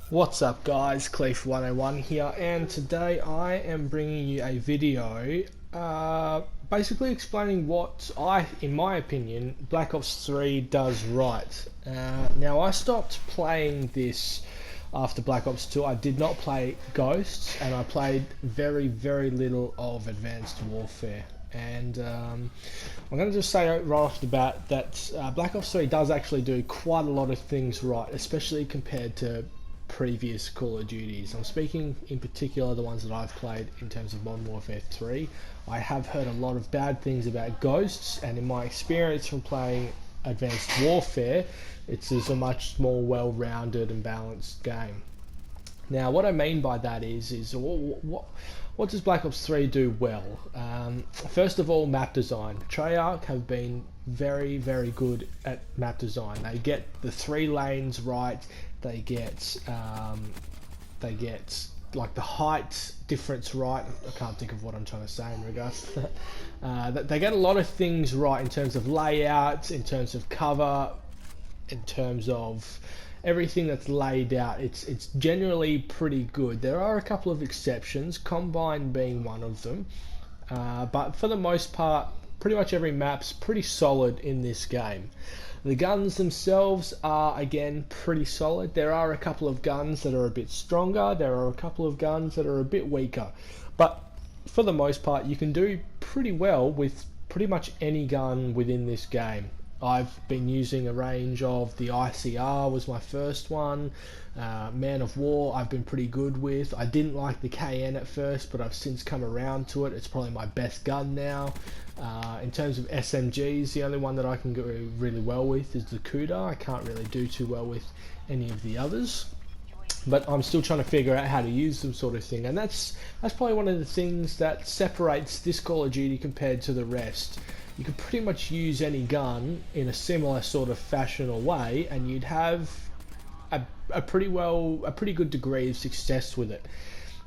What's up guys, Cleef101 here, and today I am bringing you a video basically explaining what in my opinion, Black Ops 3 does right. Now I stopped playing this after Black Ops 2. I did not play Ghosts, and I played very little of Advanced Warfare. And I'm going to just say right off the bat that Black Ops 3 does actually do quite a lot of things right, especially compared to previous Call of Duties. I'm speaking in particular the ones that I've played in terms of Modern Warfare 3. I have heard a lot of bad things about Ghosts, and in my experience from playing Advanced Warfare, it's a much more well-rounded and balanced game. Now, what I mean by that is what does Black Ops 3 do well? First of all, map design. Treyarch have been very good at map design. They get the 3 lanes right. They get like the height difference right. I can't think of what I'm trying to say in regards to that. They get a lot of things right in terms of layout, in terms of cover, in terms of everything that's laid out. It's generally pretty good. There are a couple of exceptions, Combine being one of them, but for the most part, pretty much every map's pretty solid in this game. The guns themselves are again pretty solid. There are a couple of guns that are a bit stronger, there are a couple of guns that are a bit weaker, but for the most part you can do pretty well with pretty much any gun within this game. I've been using a range of the ICR was my first one. Man of War I've been pretty good with. I didn't like the KN at first, but I've since come around to it. It's probably my best gun now. In terms of SMGs, the only one that I can go really well with is the Kuda. I can't really do too well with any of the others, but I'm still trying to figure out how to use them, sort of thing. And that's probably one of the things that separates this Call of Duty compared to the rest. You could pretty much use any gun in a similar sort of fashion or way, and you'd have a pretty good degree of success with it.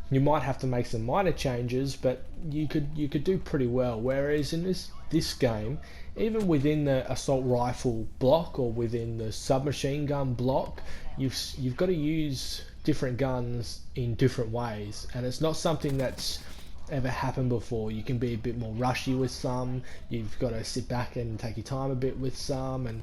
You might have to make some minor changes, but you could do pretty well. Whereas in this game, even within the assault rifle block or within the submachine gun block, you've got to use different guns in different ways, and it's not something that's ever happened before. You can be a bit more rushy with some, you've got to sit back and take your time a bit with some, and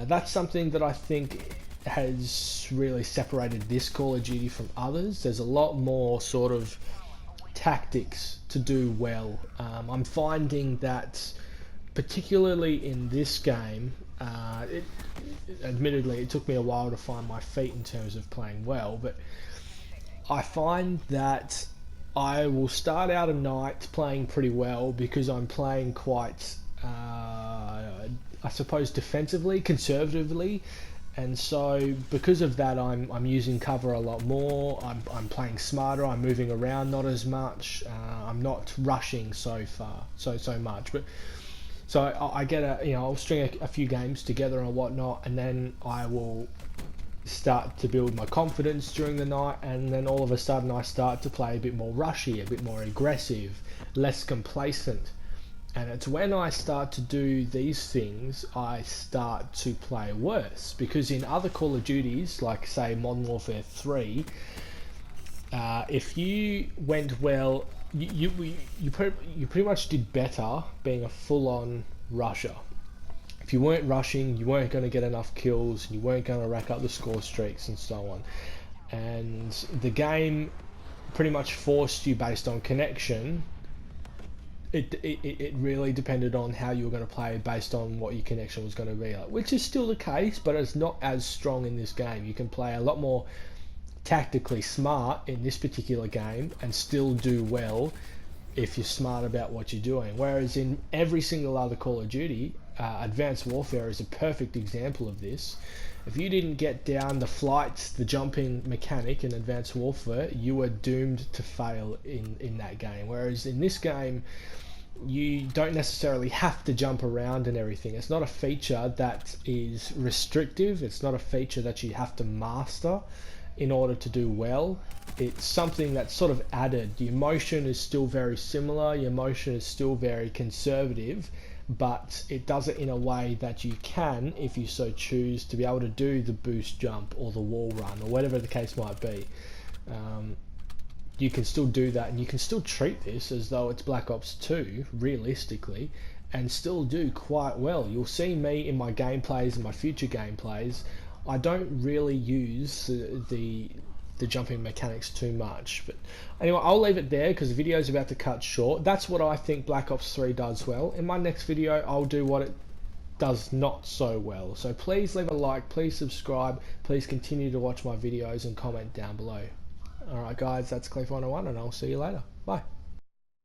that's something that I think has really separated this Call of Duty from others. There's a lot more sort of tactics to do well. I'm finding that particularly in this game, admittedly it took me a while to find my feet in terms of playing well, but I find that I will start out a night playing pretty well because I'm playing quite, I suppose, defensively, conservatively, and so because of that, I'm using cover a lot more. I'm playing smarter. I'm moving around not as much. I'm not rushing so much. But so I get I'll string a few games together and whatnot, and then I will start to build my confidence during the night, and then all of a sudden I start to play a bit more rushy, a bit more aggressive, less complacent. And it's when I start to do these things I start to play worse, because in other Call of Duties, like say Modern Warfare 3, if you went well, you pretty much did better being a full-on rusher. If you weren't rushing, you weren't going to get enough kills, you weren't going to rack up the score streaks and so on. And the game pretty much forced you based on connection. It really depended on how you were going to play based on what your connection was going to be like, which is still the case, but it's not as strong in this game. You can play a lot more tactically smart in this particular game and still do well if you're smart about what you're doing. Whereas in every single other Call of Duty, Advanced Warfare is a perfect example of this. If you didn't get down the flights, the jumping mechanic in Advanced Warfare, you were doomed to fail in that game. Whereas in this game, you don't necessarily have to jump around and everything. It's not a feature that is restrictive. It's not a feature that you have to master in order to do well. It's something that's sort of added. Your motion is still very similar. Your motion is still very conservative, but it does it in a way that you can, if you so choose, to be able to do the boost jump or the wall run or whatever the case might be. You can still do that, and you can still treat this as though it's Black Ops 2 realistically, and still do quite well. You'll see me in my gameplays and my future gameplays, I don't really use the jumping mechanics too much. But anyway, I'll leave it there because the video is about to cut short. That's what I think Black Ops 3 does well. In my next video, I'll do what it does not so well. So please leave a like, please subscribe, please continue to watch my videos and comment down below. Alright guys, that's Clef 101 and I'll see you later. Bye.